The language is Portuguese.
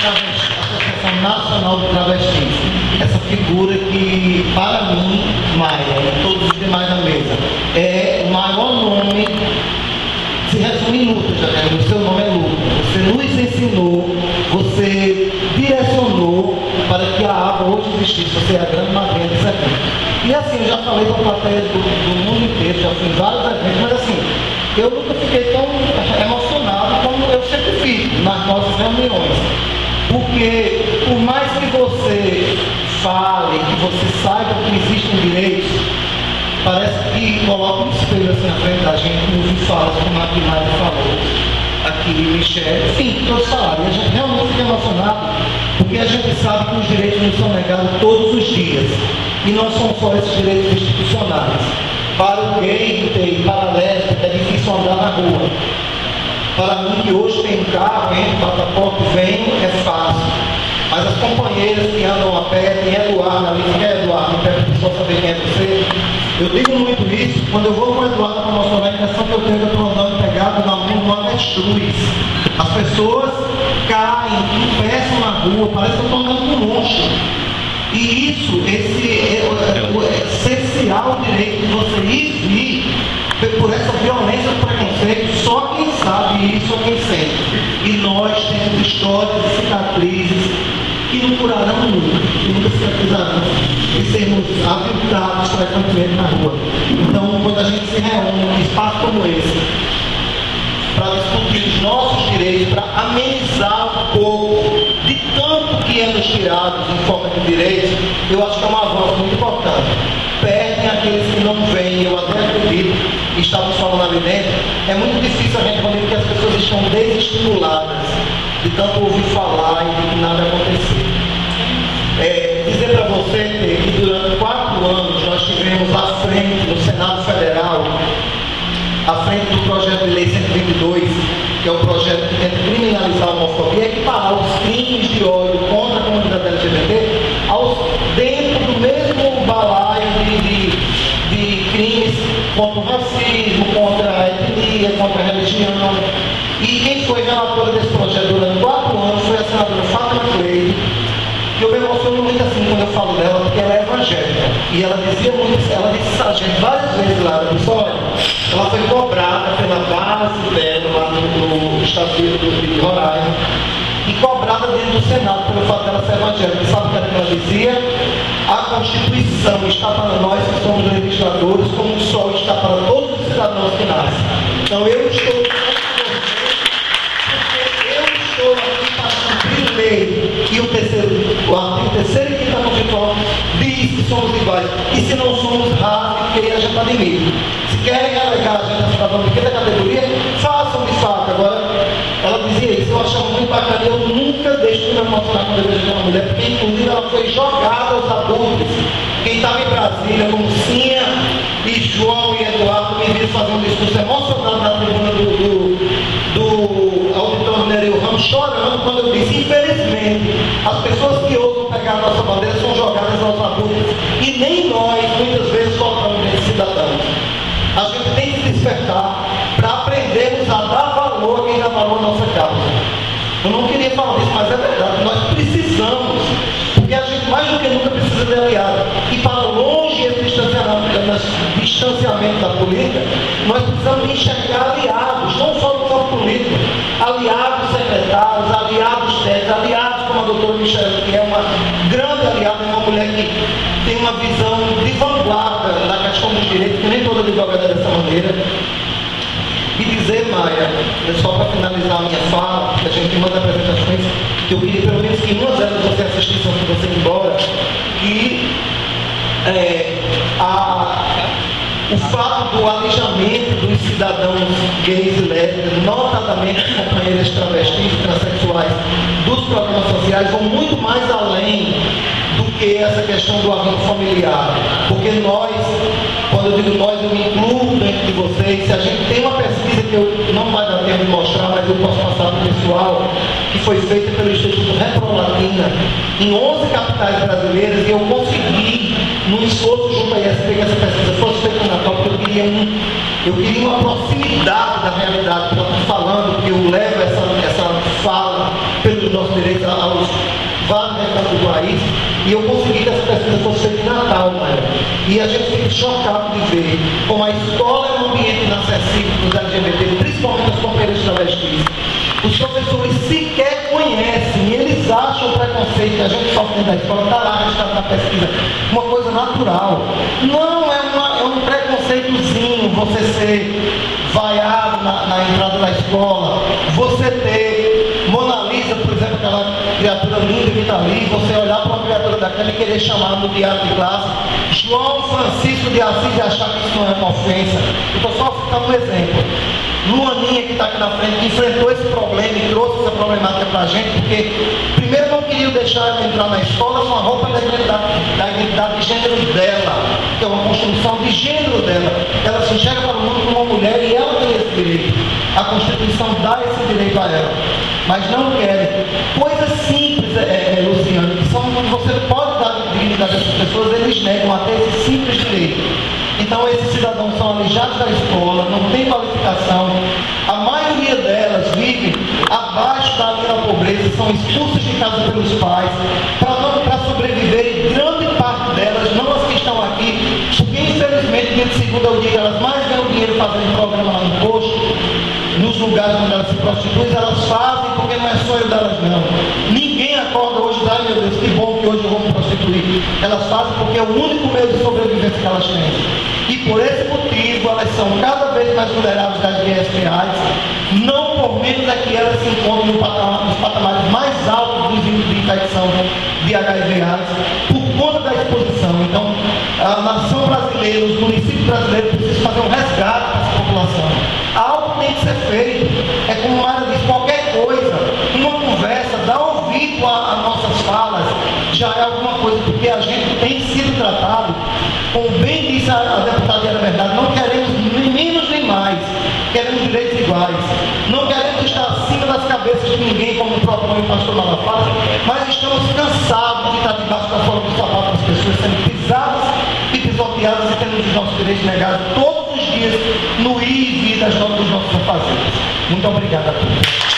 Associação Nacional de Travestis, essa figura que, para mim, Maia e todos os demais na mesa, é o maior nome, se resume em luta, Janeiro, o seu nome é luta. Você nos ensinou, você direcionou para que a ABA hoje existisse, você é a grande madrinha disso aqui. E assim, eu já falei com a plateia do mundo inteiro, já fui em vários eventos, mas assim, eu nunca fiquei tão emocionado como eu sempre fico nas nossas reuniões. Porque, por mais que você fale, que você saiba que existem direitos, parece que coloca um espelho assim na frente da gente, que nos fala, como a Pilar falou, aqui, Michel, enfim, todos falaram. E a gente realmente fica emocionado, porque a gente sabe que os direitos nos são negados todos os dias. E não são só esses direitos institucionais. Para o gay, para a lésbica, é difícil andar na rua. Para mim, que hoje tem um carro, entra, bate a porta, vem, é fácil. Mas as companheiras que andam a pé, tem Eduardo ali, quem é Eduardo? Não quero que a pessoa saber quem é você. Eu digo muito isso, quando eu vou com o Eduardo para mostrar a impressão que eu tenho que eu estou andando pegado na mão do avestruz. As pessoas caem, tropeçam na rua, parece que eu estou andando com um monstro. E isso, o essencial direito de você ir e vir por essa violência do preconceito, só quem sabe isso é quem sente. E nós temos histórias e cicatrizes que não curarão nunca, que nunca cicatrizarão, e sermos aviltados frequentemente na rua. Então, quando a gente se reúne num espaço como esse, para discutir os nossos direitos, para amenizar um pouco de tanto que é nos tirado em forma de direitos, eu acho que é um avanço muito importante. Perdem aqueles que não vêm, eu até acredito, e estávamos falando ali dentro, é muito difícil a gente ver que as pessoas estão desestimuladas de tanto ouvir falar e de que nada acontecer. Dizer para você que durante 4 anos nós tivemos à frente, no Senado Federal, à frente do projeto de lei 122, que é o projeto que tenta criminalizar a homofobia, equiparar os crimes de ódio contra a comunidade LGBT dentro do mesmo balaio de crimes contra o racismo, contra a etnia, contra a religião. E quem foi relatora desse projeto durante 4 anos foi a senadora Fátima Freire, que eu me emociono muito assim quando eu falo dela, porque ela é evangélica. E ela dizia muito, ela disse a gente várias vezes lá, ela disse, olha, ela foi cobrada pela base dela lá no estado de Roraima, e cobrada dentro do Senado pelo fato dela ser evangélica. Sabe o que ela dizia? A Constituição está para nós que somos legisladores, como o sol está para todos os cidadãos que nascem. Então eu estou aqui para cumprir lei. E o artigo 3º e 5º da Constituição diz que somos iguais. E se não somos raros, porque a gente está de medo. Se querem alegar a gente a cidadão de cada categoria, façam de fato. Agora, ela dizia isso, eu achava muito bacana. Eu nunca deixo de me emocionar quando eu vejo uma mulher, porque inclusive ela foi jogada aos adultos. Quem estava em Brasília, como Cinha e João e Eduardo, me viram fazer um discurso emocionado na tribuna do auditório Nereu Ramos, chorando quando eu disse, infelizmente, as pessoas que ousam pegar a nossa bandeira são jogadas aos adultos. E nem nós, muitas vezes, tocamos nesses cidadãos. A gente tem que se despertar para aprendermos a dar valor a quem dá valor à nossa causa. Eu não queria falar disso, mas é verdade. Nós precisamos, porque a gente mais do que nunca precisa de aliado. E para longe esse distanciamento da política, nós precisamos enxergar aliados, não só no campo político, aliados secretários, aliados técnicos, aliados como a doutora Michelle, que é uma grande aliada, é uma mulher que tem uma visão de vanguarda na questão dos direitos, que nem toda advogada é dessa maneira. E dizer, Maia, só para finalizar a minha fala, que a gente tem umas apresentações, que eu queria pelo menos que uma delas você assistisse antes de você ir embora, que o fato do alijamento dos cidadãos gays e lésbicas, notadamente companheiras travestis e transexuais, dos programas sociais, vão muito mais além do que essa questão do arranjo familiar. Porque nós, quando eu digo nós, eu me incluo dentro de vocês. Se a gente tem uma pesquisa que eu não vai dar tempo de mostrar, mas eu posso passar para o pessoal, que foi feita pelo Instituto Reprolatina em 11 capitais brasileiras, e eu consegui, num esforço junto à ISP, que essa pesquisa fosse feita na Natal, porque eu queria uma proximidade da realidade que eu estou falando, porque eu levo essa fala pelos nossos direitos ao vários restantes do país, e eu consegui que essa pesquisa fosse feita em Natal, e a gente fica chocado de ver como a escola é um ambiente inacessível para os LGBT, principalmente as companheiras travestis. Os professores sequer conhecem, eles acham o preconceito que a gente sofre dentro da escola, está lá registrado na pesquisa, uma coisa natural. Não, é um preconceitozinho você ser vaiado na entrada da escola, você ter Mona Lisa, por exemplo, aquela criatura linda que está ali, você olhar para uma criatura daquela e querer chamar no diário de classe, João Francisco de Assis, e achar que isso não é uma ofensa. Eu estou só citando um exemplo. Luaninha, que está aqui na frente, que enfrentou esse problema e trouxe essa problemática para a gente, porque primeiro não queriam deixar ela entrar na escola com a roupa da identidade de gênero dela, que é uma construção de gênero dela. Ela se enxerga para o mundo como uma mulher e ela tem esse direito. A Constituição dá esse direito a ela, mas não querem. Coisas simples, Luciano, que são que você pode dar dignidade a essas pessoas, eles negam até esse simples direito. Então esses cidadãos são alijados da escola, não têm qualificação, a maioria delas vive abaixo da linha da pobreza, são expulsas de casa pelos pais, para sobreviver, e grande parte delas, não as que estão aqui, porque infelizmente dia de segunda é o dia que elas mais ganham dinheiro fazendo programa lá no posto, nos lugares onde elas se prostituem, elas fazem porque não é sonho delas não. Ninguém acorda hoje e diz, ai meu Deus, que bom que hoje eu vou me prostituir. Elas fazem porque é o único meio de sobrevivência que elas têm. E por esse motivo elas são cada vez mais vulneráveis das ISPAs, não por menos é que elas se encontram nos patamares mais altos dos índices de infecção de HIV/AIDS, por conta da exposição. Então, a nação brasileira, os municípios brasileiros precisam fazer um resgate para essa população. Algo tem que ser feito. É como Mara diz, qualquer coisa, uma conversa, dar ouvido a nossas falas, já é alguma coisa, porque a gente tem sido tratado, como bem disse a deputada Ana Verdade, não queremos nem menos nem mais, queremos direitos iguais. Não queremos estar acima das cabeças de ninguém, como propõe o pastor Malaface, mas estamos cansados de estar debaixo da sola do sapato das pessoas sendo pisadas e pisoteadas e tendo os nossos direitos negados todos os dias no ir e vir dos nossos afazeres. Muito obrigado a todos.